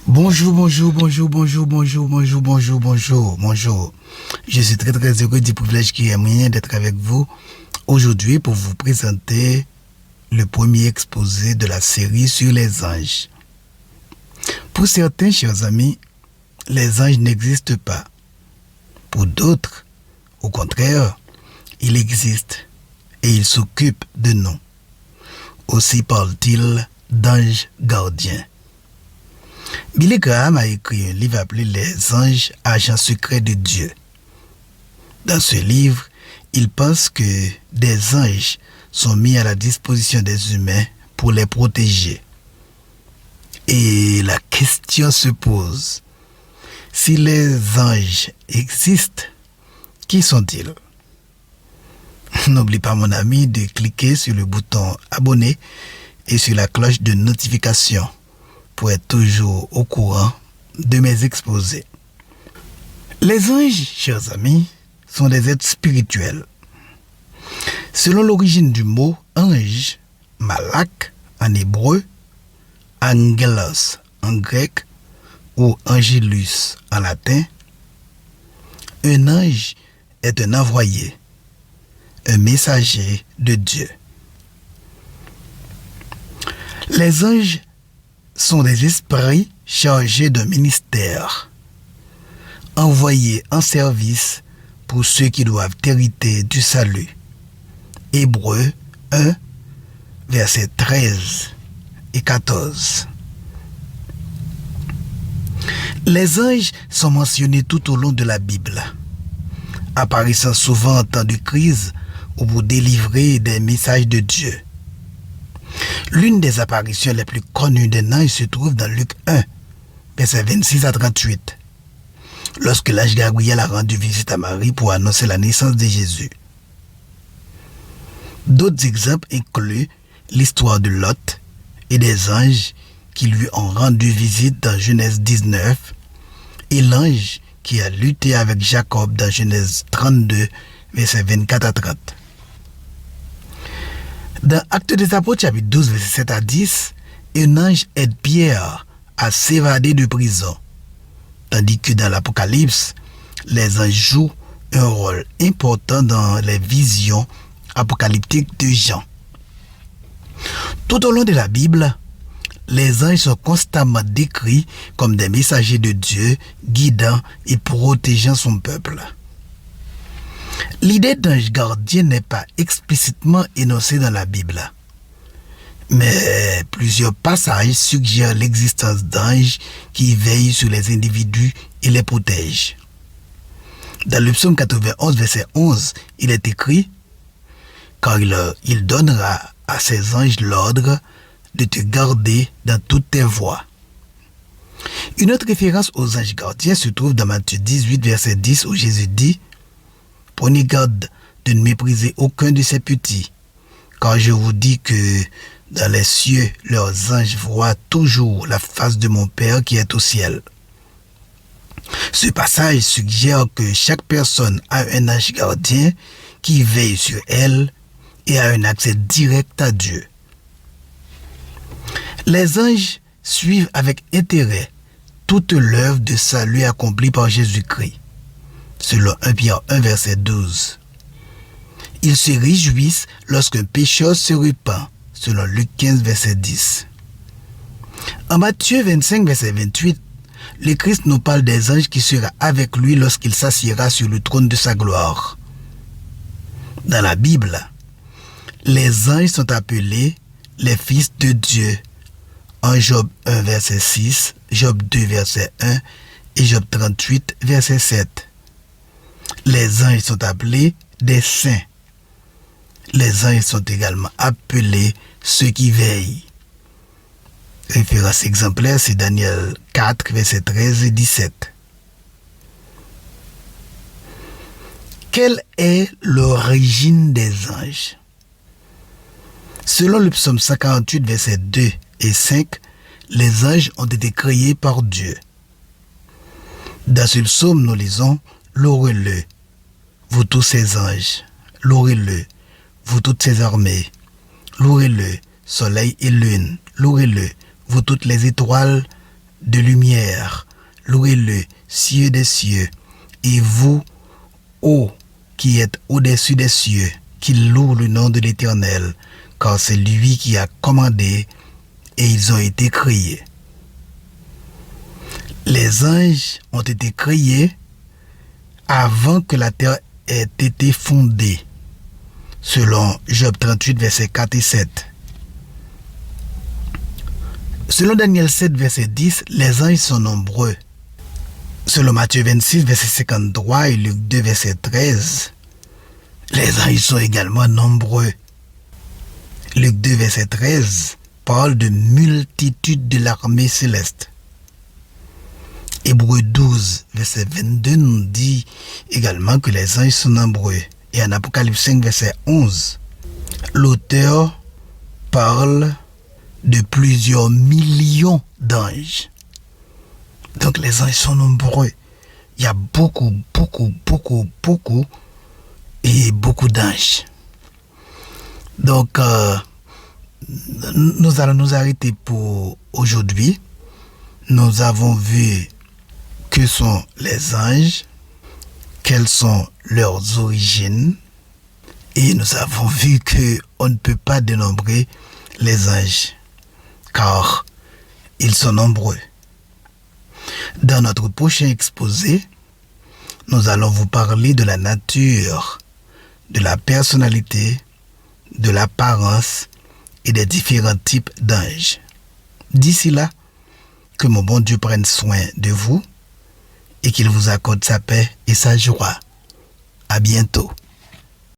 Bonjour, bonjour, bonjour, bonjour, bonjour, bonjour, bonjour, bonjour, bonjour. Je suis très très heureux du privilège qui est mien d'être avec vous aujourd'hui pour vous présenter le premier exposé de la série sur les anges. Pour certains, chers amis, les anges n'existent pas. Pour d'autres, au contraire, ils existent et ils s'occupent de nous. Aussi parle-t-il d'anges gardiens. Billy Graham a écrit un livre appelé Les anges, agents secrets de Dieu. Dans ce livre, il pense que des anges sont mis à la disposition des humains pour les protéger. Et la question se pose, si les anges existent, qui sont-ils? N'oublie pas, mon ami, de cliquer sur le bouton abonner et sur la cloche de notification pour être toujours au courant de mes exposés. Les anges, chers amis, sont des êtres spirituels. Selon l'origine du mot ange, malak en hébreu, angelos en grec ou angelus en latin, un ange est un envoyé, un messager de Dieu. Les anges sont des esprits chargés d'un ministère, envoyés en service pour ceux qui doivent hériter du salut. Hébreux 1, versets 13 et 14. Les anges sont mentionnés tout au long de la Bible, apparaissant souvent en temps de crise ou pour délivrer des messages de Dieu. L'une des apparitions les plus connues d'un ange se trouve dans Luc 1, versets 26 à 38, lorsque l'ange Gabriel a rendu visite à Marie pour annoncer la naissance de Jésus. D'autres exemples incluent l'histoire de Lot et des anges qui lui ont rendu visite dans Genèse 19 et l'ange qui a lutté avec Jacob dans Genèse 32, versets 24 à 30. Dans Actes des Apôtres, chapitre 12, versets 7 à 10, un ange aide Pierre à s'évader de prison, tandis que dans l'Apocalypse, les anges jouent un rôle important dans les visions apocalyptiques de Jean. Tout au long de la Bible, les anges sont constamment décrits comme des messagers de Dieu, guidant et protégeant son peuple. L'idée d'ange gardien n'est pas explicitement énoncée dans la Bible, mais plusieurs passages suggèrent l'existence d'anges qui veillent sur les individus et les protègent. Dans le psaume 91, verset 11, il est écrit « Car il donnera à ses anges l'ordre de te garder dans toutes tes voies. » Une autre référence aux anges gardiens se trouve dans Matthieu 18, verset 10, où Jésus dit « Prenez garde de ne mépriser aucun de ces petits, car je vous dis que dans les cieux, leurs anges voient toujours la face de mon Père qui est au ciel. » Ce passage suggère que chaque personne a un ange gardien qui veille sur elle et a un accès direct à Dieu. Les anges suivent avec intérêt toute l'œuvre de salut accomplie par Jésus-Christ, selon 1 Pierre 1, verset 12. Ils se réjouissent lorsqu'un pécheur se repent, selon Luc 15, verset 10. En Matthieu 25, verset 28, le Christ nous parle des anges qui sera avec lui lorsqu'il s'assiera sur le trône de sa gloire. Dans la Bible, les anges sont appelés les fils de Dieu, en Job 1, verset 6, Job 2, verset 1 et Job 38, verset 7. Les anges sont appelés des saints. Les anges sont également appelés ceux qui veillent. Référence exemplaire, c'est Daniel 4, verset 13 et 17. Quelle est l'origine des anges? Selon le psaume 148, verset 2 et 5, les anges ont été créés par Dieu. Dans ce psaume, nous lisons « Louez-le, vous tous ces anges, louez-le, vous toutes ces armées, louez-le, soleil et lune, louez-le, vous toutes les étoiles de lumière, louez-le, cieux des cieux, et vous, ô qui êtes au-dessus des cieux, qui louent le nom de l'Éternel, car c'est lui qui a commandé, et ils ont été créés. Les anges ont été créés avant que la terre ait été fondée, selon Job 38, versets 4 et 7. Selon Daniel 7, verset 10, les anges sont nombreux. Selon Matthieu 26, verset 53 et Luc 2, verset 13, les anges sont également nombreux. Luc 2, verset 13 parle de multitude de l'armée céleste. Hébreux 12, verset 22 nous dit également que les anges sont nombreux. Et en Apocalypse 5, verset 11, l'auteur parle de plusieurs millions d'anges. Donc les anges sont nombreux. Il y a beaucoup d'anges. Donc nous allons nous arrêter pour aujourd'hui. Nous avons vu que sont les anges, quelles sont leurs origines, et nous avons vu qu'on ne peut pas dénombrer les anges, car ils sont nombreux. Dans notre prochain exposé, nous allons vous parler de la nature, de la personnalité, de l'apparence et des différents types d'anges. D'ici là, que mon bon Dieu prenne soin de vous et qu'il vous accorde sa paix et sa joie. À bientôt.